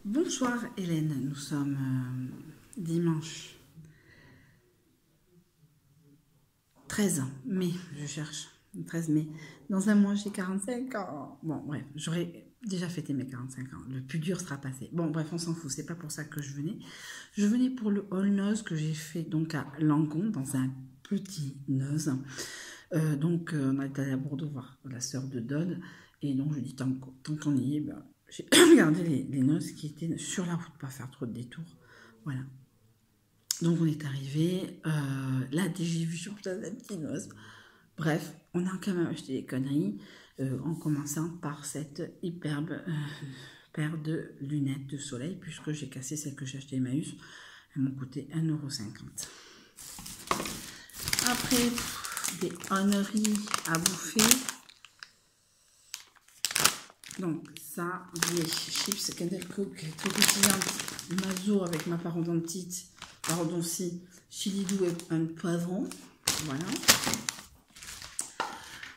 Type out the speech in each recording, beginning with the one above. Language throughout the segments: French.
Bonsoir Hélène, nous sommes dimanche 13 mai, je cherche, 13 mai. Dans un mois j'ai 45 ans. Bon bref, j'aurais déjà fêté mes 45 ans, le plus dur sera passé. Bon bref, on s'en fout, c'est pas pour ça que je venais. Je venais pour le All Noz que j'ai fait donc à Langon, dans un petit Noz. On est allé à Bordeaux voir la sœur de Dodd, et donc je dis tant qu'on y est, ben, j'ai regardé les noces qui étaient sur la route, pas faire trop de détours. Voilà. Donc on est arrivé. Là, j'ai vu sur place un petit noce. Bref, on a quand même acheté des conneries, en commençant par cette hyperbe paire de lunettes de soleil, puisque j'ai cassé celles que j'ai achetées Emmaüs. Elles m'ont coûté 1,50 €. Après, des conneries à bouffer. Donc ça, des chips Kinder Cook croustillantes, mazo avec ma parodontite, parodontie, chili doux et un poivron. Voilà.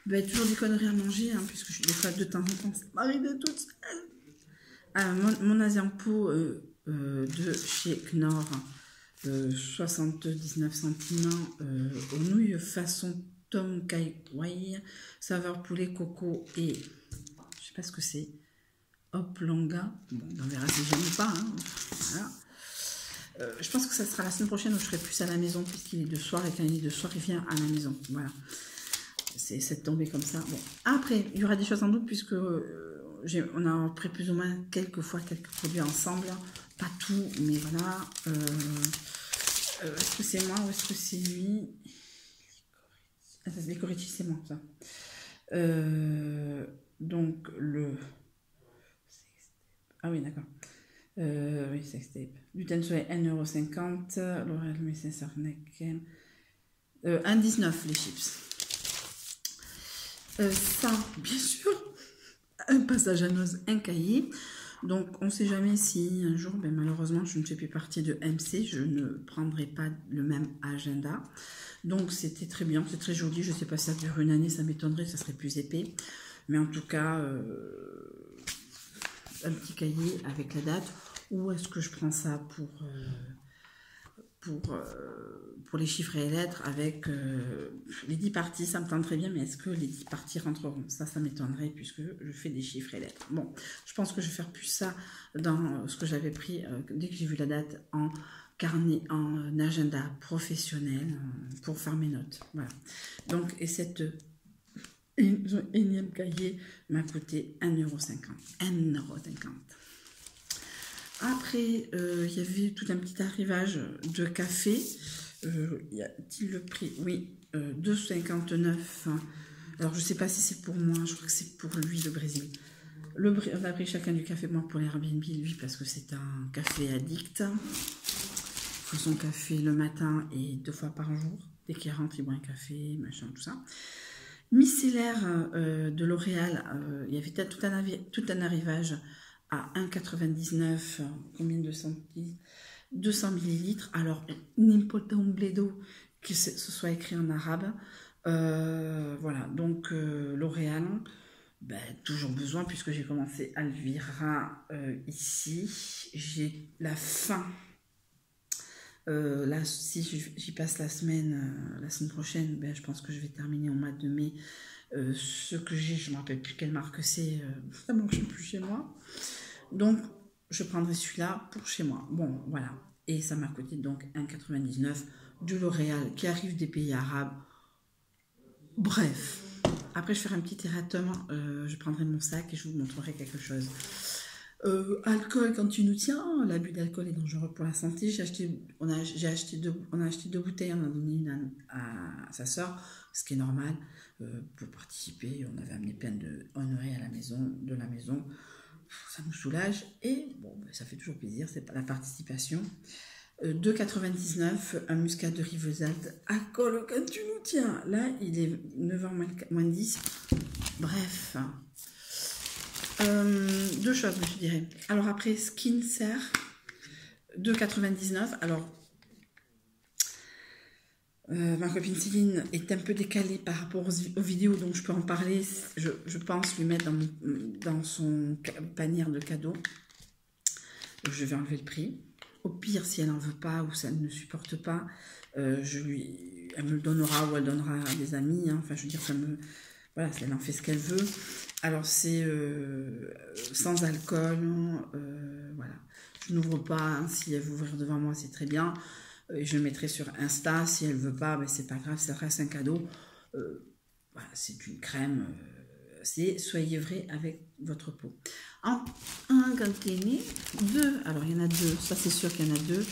Ben, toujours des conneries à manger, hein, puisque je suis des fois de temps en temps, ça m'arrive de toute seule. Mon Asiampo de chez Knorr, 79 centimes, aux nouilles façon Tom Kai Wai, saveur poulet, coco et je sais pas ce que c'est. Hop, longa. Bon, on verra si j'aime ou pas. Hein. Voilà. Je pense que ça sera la semaine prochaine où je serai plus à la maison, puisqu'il est de soir, et quand il est de soir, il vient à la maison. Voilà. C'est tombé comme ça. Bon. Après, il y aura des choses en doute, puisque on a pris plus ou moins quelques produits ensemble. Pas tout, mais voilà. Est-ce que c'est moi ou est-ce que c'est lui? Ah, ça, c'est Licorice, c'est moi, ça. Donc, le... Ah oui, d'accord. Oui, sextape. Du Ten Soleil, 1,50 €. L'Oréal Messin Sarnek. 1,19 € les chips. Ça, bien sûr, un passage à noz, un cahier. Donc, on ne sait jamais si un jour, ben, malheureusement, je ne fais plus partie de MC, je ne prendrai pas le même agenda. Donc, c'était très bien, c'est très joli. Je ne sais pas si ça dure une année, ça m'étonnerait, ça serait plus épais. Mais en tout cas, un petit cahier avec la date. Ou est-ce que je prends ça pour les chiffres et les lettres avec les 10 parties, ça me tente très bien, mais est-ce que les 10 parties rentreront? Ça m'étonnerait puisque je fais des chiffres et lettres. Bon, je pense que je vais faire plus ça dans ce que j'avais pris dès que j'ai vu la date en carnet, en agenda professionnel pour faire mes notes. Voilà. Donc, et cette énième cahier m'a coûté 1,50 €. 1,50 €. Après, il y avait tout un petit arrivage de café. Y a-t-il le prix? Oui, 2,59 €. Alors, je ne sais pas si c'est pour moi. Je crois que c'est pour lui, le Brésil. On a pris chacun du café. Moi, pour l'Airbnb, lui, parce que c'est un café addict. Il faut son café le matin et 2 fois par jour. Dès qu'il rentre, il boit un café, machin, tout ça. Micellaire de L'Oréal, il y avait tout un arrivage à 1,99 €, combien de centilitres? 200 ml. Alors, n'importe un bledo que ce soit écrit en arabe. Voilà, donc L'Oréal, ben, toujours besoin, puisque j'ai commencé Alvira ici. J'ai la fin. Là, si j'y passe la semaine prochaine, ben, je pense que je vais terminer au mois de mai. Ce que j'ai, je ne me rappelle plus quelle marque c'est, ça ne marche plus chez moi. Donc, je prendrai celui-là pour chez moi. Bon, voilà. Et ça m'a coûté donc 1,99 € de L'Oréal qui arrive des pays arabes. Bref. Après, je ferai un petit erratum. Je prendrai mon sac et je vous montrerai quelque chose. Alcool, quand tu nous tiens, l'abus d'alcool est dangereux pour la santé. On a acheté 2 bouteilles, on en a donné une à sa soeur, ce qui est normal. Pour participer, on avait amené plein de honorés à la maison, ça nous soulage et bon, ça fait toujours plaisir, c'est pas la participation. 2,99 €, un muscat de Rivesaltes. Alcool, quand tu nous tiens. Là, il est 9h moins 10. Bref. 2 choses, je dirais. Alors après, Skincare, 2,99 €. Alors, ma copine Céline est un peu décalée par rapport aux vidéos, donc je peux en parler. Je pense lui mettre dans son panier de cadeaux. je vais enlever le prix. Au pire, si elle n'en veut pas ou si elle ne supporte pas, elle me le donnera ou elle donnera à des amis. Hein. Enfin, je veux dire, voilà, elle en fait ce qu'elle veut. Alors, c'est sans alcool. Voilà. Je n'ouvre pas. Hein. Si elle veut ouvrir devant moi, c'est très bien. Je le mettrai sur Insta. Si elle ne veut pas, ben, c'est pas grave, ça reste un cadeau. Voilà, c'est une crème. Soyez vrai avec votre peau. Un cantiné, deux. Alors, il y en a deux. Ça, c'est sûr qu'il y en a deux.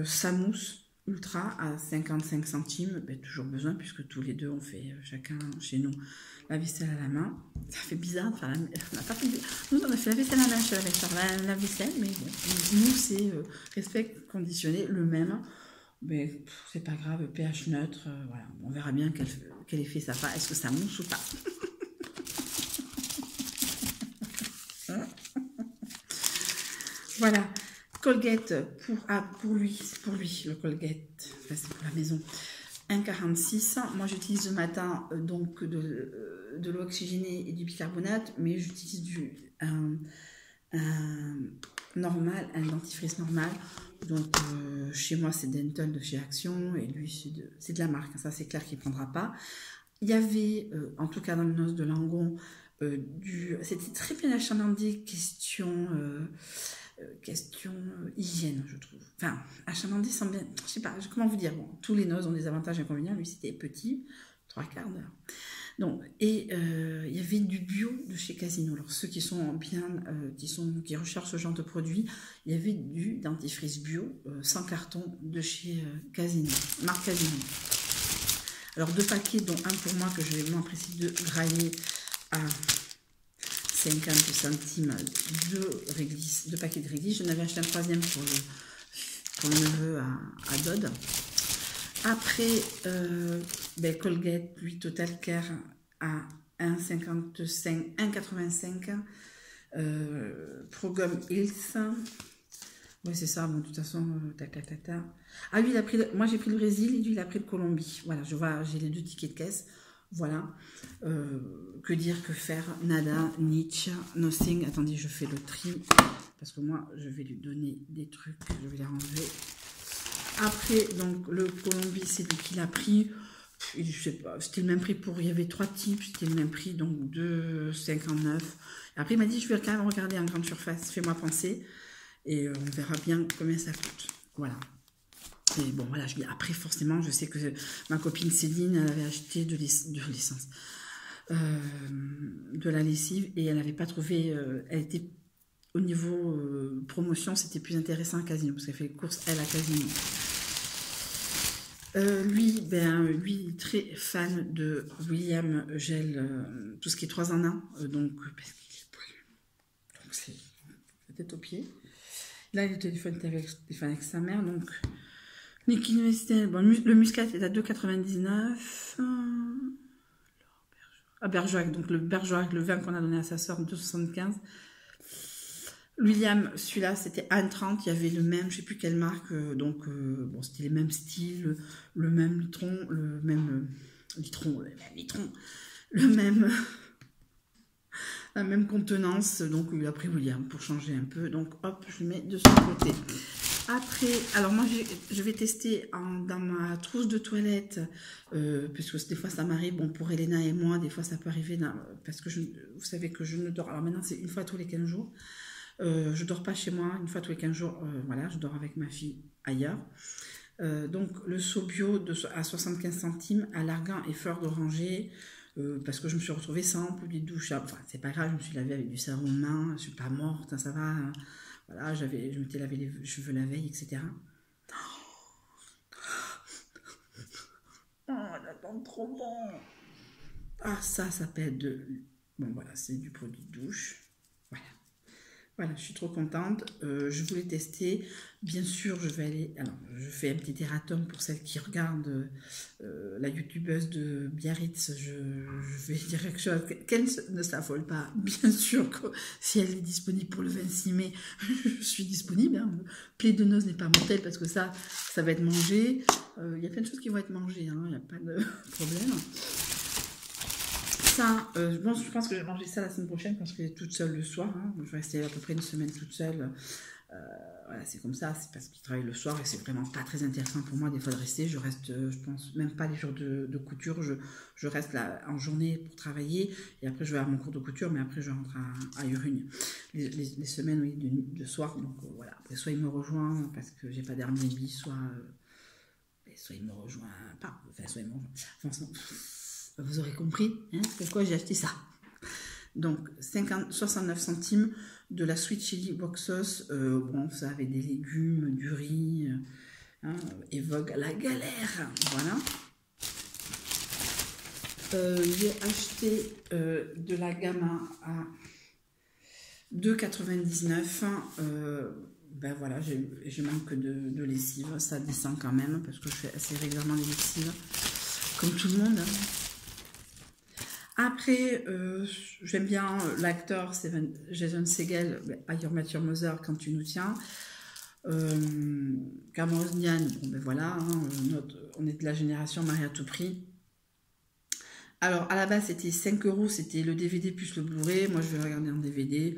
Samousse Ultra à 55 centimes. Ben, toujours besoin, puisque tous les deux, on fait chacun chez nous la vaisselle à la main. Ça fait bizarre de faire nous, on a fait la vaisselle à la main, je vais faire la vaisselle, mais bon, nous, c'est respect conditionné, le même. Mais c'est pas grave, pH neutre, voilà. On verra bien quel effet ça fait. Est-ce que ça mousse ou pas? Voilà. Colgate pour lui, le Colgate, enfin, c'est pour la maison. 1,46. Moi, j'utilise le matin donc de l'eau oxygénée et du bicarbonate, mais j'utilise un normal, un dentifrice normal. Donc, chez moi, c'est Dental de chez Action, et lui, c'est de la marque. Ça, c'est clair qu'il ne prendra pas. Il y avait, en tout cas dans le noce de Langon, c'était très bien achalandé, question hygiène, je trouve. Enfin, achalandé sans bien, je sais pas, comment vous dire. Bon, tous les noces ont des avantages et inconvénients. Lui, c'était petit, 3/4 d'heure. Donc, et il y avait du bio de chez Casino. Alors, ceux qui sont bien, qui recherchent ce genre de produit, il y avait du dentifrice bio, 100 cartons de chez Casino, marque Casino. Alors, 2 paquets, dont un pour moi que je vais m'empresser de grailler à 50 centimes, 2 paquets de réglisse. J'en avais acheté un troisième pour le neveu à Dodd. Après, Colgate, lui, Total Care à 1,85. Progum Hills. Oui, c'est ça. Bon, de toute façon, Ah, lui, moi, j'ai pris le Brésil et lui, il a pris le Colombie. Voilà, j'ai les 2 tickets de caisse. Voilà. Que dire, que faire? Nada, niche, nothing. Attendez, je fais le tri. Parce que moi, je vais lui donner des trucs. Je vais les ranger. Après, donc, le Colombie, c'est lui qui l'a pris. Je sais pas, c'était le même prix il y avait 3 types, c'était le même prix, donc 2,59. Après, il m'a dit, je vais quand même regarder en grande surface, fais-moi penser. Et on verra bien combien ça coûte. Voilà. Et bon, voilà, après, forcément, je sais que ma copine Céline, elle avait acheté de l'essence, de la lessive, et elle n'avait pas trouvé, elle était, au niveau promotion, c'était plus intéressant à Casino, parce qu'elle fait les courses, elle, à Casino. Lui, très fan de William Gel, tout ce qui est 3 en 1, donc c'est peut-être au pied. Là, il est au téléphone avec sa mère, donc Niki Nestel, bon, le muscat est à 2,99. Bergerac, donc le Bergerac, le vin qu'on a donné à sa soeur, 2,75. William, celui-là, c'était 1,30. Il y avait le même, je ne sais plus quelle marque. Donc, bon, c'était les mêmes styles, le même litron, la même contenance. Donc, il a pris William pour changer un peu. Donc, hop, je le mets de son côté. Après, alors moi, je vais tester dans ma trousse de toilette, puisque des fois, ça m'arrive, bon, pour Elena et moi, des fois, ça peut arriver, parce que vous savez que je ne dors. Alors maintenant, c'est une fois tous les 15 jours. Je dors pas chez moi, une fois tous les 15 jours, voilà, je dors avec ma fille ailleurs. Donc le seau bio à 75 centimes à l'argan et fleurs d'oranger, parce que je me suis retrouvée sans produit de douche. Enfin, c'est pas grave, je me suis lavée avec du savon de main, je suis pas morte, hein, ça va. Hein. Voilà, je m'étais lavé les cheveux la veille, etc. Oh, j'attends trop bon. Ah, ça s'appelle bon, voilà, c'est du produit de douche. Voilà, je suis trop contente. Je voulais tester. Bien sûr, je vais aller... Alors, je fais un petit erratum pour celles qui regardent la youtubeuse de Biarritz. Je vais dire quelque chose qu'elle ne s'affole pas. Bien sûr que si elle est disponible pour le 26 mai, je suis disponible. Hein. Plaie de noces n'est pas mortel parce que ça va être mangé. Il y a plein de choses qui vont être mangées. Hein. Il n'y a pas de problème. Ça, je pense que je vais manger ça la semaine prochaine parce que je suis toute seule le soir. Hein. Je vais rester à peu près une semaine toute seule Voilà, c'est comme ça, c'est parce qu'il travaille le soir et c'est vraiment pas très intéressant pour moi des fois de rester. Je reste, je pense, même pas les jours de couture, je reste là en journée pour travailler et après je vais à mon cours de couture, mais après je rentre à Urugne. Les semaines, oui, de soir, donc voilà. Après, soit il me rejoint parce que j'ai pas d'Airbnb, soit il me rejoint pas, enfin, soit il me rejoint. Enfin, vous aurez compris hein, pourquoi j'ai acheté ça. Donc 69 centimes de la Sweet Chili Box Sauce. Bon, ça avait des légumes, du riz, hein, évoque la galère. Voilà. J'ai acheté de la Gamma à 2,99. Ben voilà, je manque de lessive. Ça descend quand même parce que je fais assez régulièrement des lessives. Comme tout le monde. Après, j'aime bien l'acteur Jason Segel, I Met Your Mother, Quand tu nous tiens. Cameron Diane, bon ben voilà, hein, on est de la génération Marie à tout prix. Alors, à la base, c'était 5 €, c'était le DVD plus le Blu-ray. Moi, je vais regarder en DVD.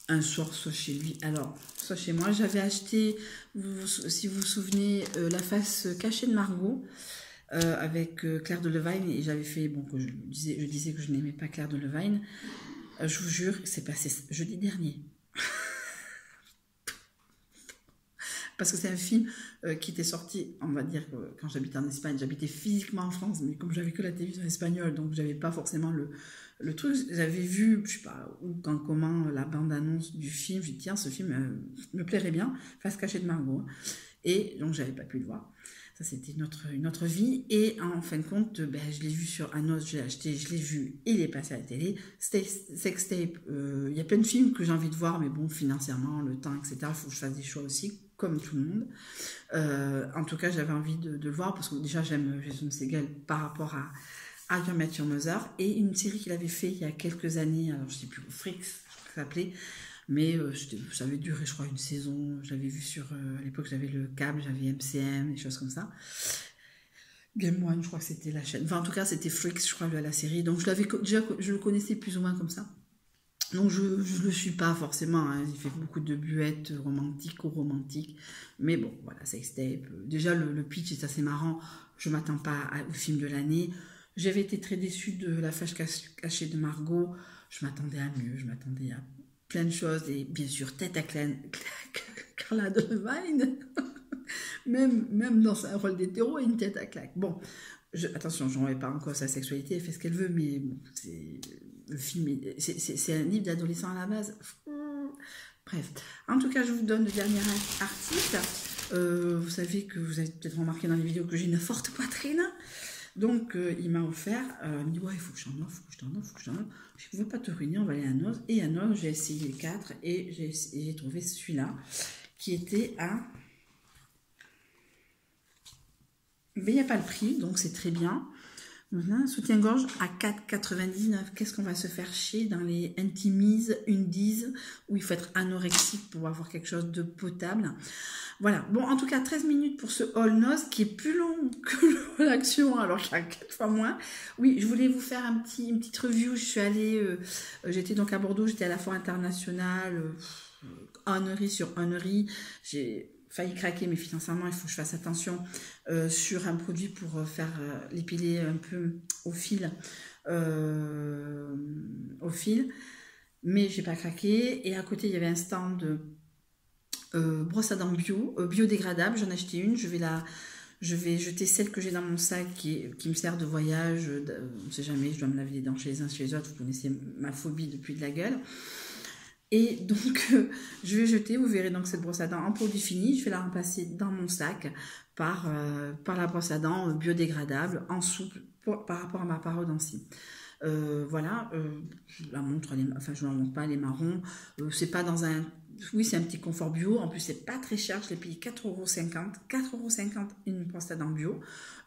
Un soir, soit chez lui, alors, soit chez moi. J'avais acheté, si vous vous souvenez, La face cachée de Margot. Avec Claire Delevingne et j'avais fait, bon, que je disais que je n'aimais pas Claire Delevingne. Je vous jure, c'est passé jeudi dernier. Parce que c'est un film qui était sorti, on va dire, que quand j'habitais en Espagne, j'habitais physiquement en France, mais comme j'avais que la télévision espagnole, donc j'avais pas forcément le truc. J'avais vu, je sais pas où, quand, comment, la bande-annonce du film. J'ai dit, tiens, ce film me plairait bien, Face cachée de Margot. Et donc, j'avais pas pu le voir. Ça, c'était une autre vie. Et en fin de compte, ben, je l'ai vu sur Anos, je l'ai acheté, je l'ai vu, il est passé à la télé. Sextape, il y a plein de films que j'ai envie de voir, mais bon, financièrement, le temps, etc., il faut que je fasse des choix aussi, comme tout le monde. En tout cas, j'avais envie de le voir, parce que déjà, j'aime Jason Segel par rapport à I Met Your Mother, et une série qu'il avait fait il y a quelques années, alors je sais plus, Freaks, je crois que ça s'appelait. Mais ça avait duré, je crois, une saison. J'avais vu sur... à l'époque, j'avais le câble, j'avais MCM, des choses comme ça. Game One, je crois que c'était la chaîne. Enfin, en tout cas, c'était Freaks, je crois, la série. Donc, déjà, je le connaissais plus ou moins comme ça. Donc, je ne le suis pas forcément. Hein. Il fait beaucoup de buettes romantiques ou romantiques. Mais bon, voilà, Sextape. Déjà, le pitch est assez marrant. Je ne m'attends pas au film de l'année. J'avais été très déçue de La face cachée de Margot. Je m'attendais à mieux. Je m'attendais à plein de choses, et bien sûr, tête à Carla Delevingne, même dans un rôle d'hétéro, une tête à claque. Bon, attention, je ne remets pas en cause sa sexualité, elle fait ce qu'elle veut, mais bon, le film, c'est un livre d'adolescent à la base. Bref, en tout cas, je vous donne le dernier article. Vous savez que vous avez peut-être remarqué dans les vidéos que j'ai une forte poitrine. Donc, il m'a offert, il me dit, ouais, il faut que je t'en offre, faut que je t'en offre, faut que je t'en offre. Je ne veux pas te ruiner, on va aller à Noz. Et à Noz, j'ai essayé les 4 et j'ai trouvé celui-là qui était à... Mais il n'y a pas le prix, donc c'est très bien. Voilà, un soutien-gorge à 4,99. Qu'est-ce qu'on va se faire chier dans les Intimise, Undies, où il faut être anorexique pour avoir quelque chose de potable. Voilà, bon, en tout cas, 13 minutes pour ce haul Noz qui est plus long que le haul Action, alors qu'il y a 4 fois moins. Oui, je voulais vous faire une petite review. Je suis allée, j'étais donc à Bordeaux, j'étais à la foire internationale, Honnery sur Honnery. J'ai failli craquer, mais financièrement, il faut que je fasse attention sur un produit pour faire l'épiler un peu au fil. Mais j'ai pas craqué. Et à côté, il y avait un stand brosse à dents biodégradable. J'en ai acheté une. Je vais jeter celle que j'ai dans mon sac qui me sert de voyage. On ne sait jamais, je dois me laver les dents chez les uns, chez les autres. Vous connaissez ma phobie depuis de la gueule. Et donc, je vais jeter, vous verrez donc cette brosse à dents en produit fini. Je vais la remplacer dans mon sac par la brosse à dents biodégradable en souple par rapport à ma parodontie. Voilà, je la montre, enfin je ne la montre pas, elle est marron. C'est pas dans un... Oui, c'est un petit confort bio. En plus, c'est pas très cher. Je l'ai payé 4,50 €. 4,50 € une brosse à dents bio.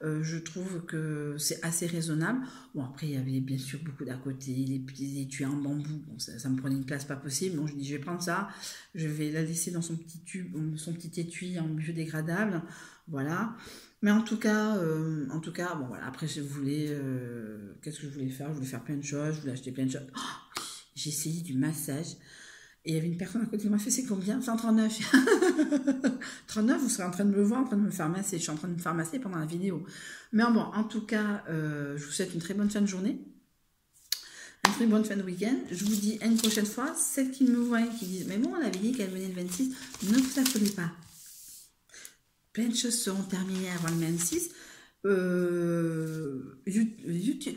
Je trouve que c'est assez raisonnable. Bon, après, il y avait bien sûr beaucoup d'à côté. Les petits étuis en bambou. Bon, ça me prenait une place pas possible. Donc, je dis, je vais prendre ça. Je vais la laisser dans son petit tube, son petit étui en biodégradable. Voilà. Mais en tout cas, bon, voilà. Après, je voulais... qu'est-ce que je voulais faire? Je voulais faire plein de choses. Je voulais acheter plein de choses. Oh, oui, j'ai essayé du massage. Et il y avait une personne à côté qui m'a fait, c'est combien? 139. 39, vous serez en train de me voir, en train de me faire masser. Je suis en train de me faire masser pendant la vidéo. Mais bon, en tout cas, je vous souhaite une très bonne fin de journée. Une très bonne fin de week-end. Je vous dis à une prochaine fois. Celles qui me voient et qui disent, mais bon, on avait dit qu'elle venait le 26, ne vous affolez pas. Plein de choses seront terminées avant le 26.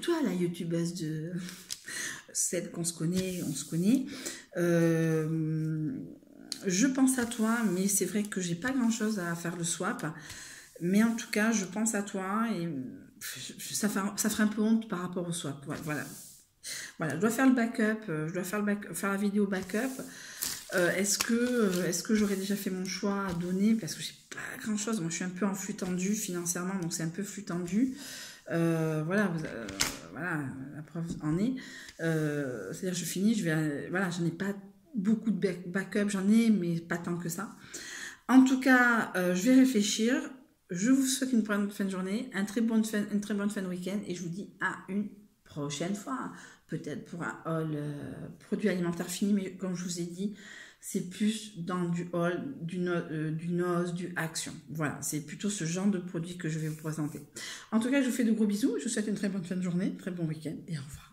Toi, la youtubeuse de celle qu'on se connaît, on se connaît. Je pense à toi, mais c'est vrai que j'ai pas grand chose à faire le swap. Mais en tout cas, je pense à toi et ça ferait un peu honte par rapport au swap. Voilà. Voilà, je dois faire le backup, je dois faire la vidéo backup. Est-ce que j'aurais déjà fait mon choix à donner? Parce que j'ai pas grand chose. Moi, je suis un peu en flux tendu financièrement, donc c'est un peu flux tendu. Voilà, voilà, la preuve en est. C'est-à-dire, je finis, voilà, j'en ai pas beaucoup de backup, j'en ai, mais pas tant que ça. En tout cas, je vais réfléchir. Je vous souhaite une bonne fin de journée, une très bonne fin de week-end, et je vous dis à une prochaine fois. Peut-être pour un haul produit alimentaire fini, mais comme je vous ai dit, c'est plus dans du haul, du nose, du action. Voilà, c'est plutôt ce genre de produit que je vais vous présenter. En tout cas, je vous fais de gros bisous. Je vous souhaite une très bonne fin de journée, très bon week-end et au revoir.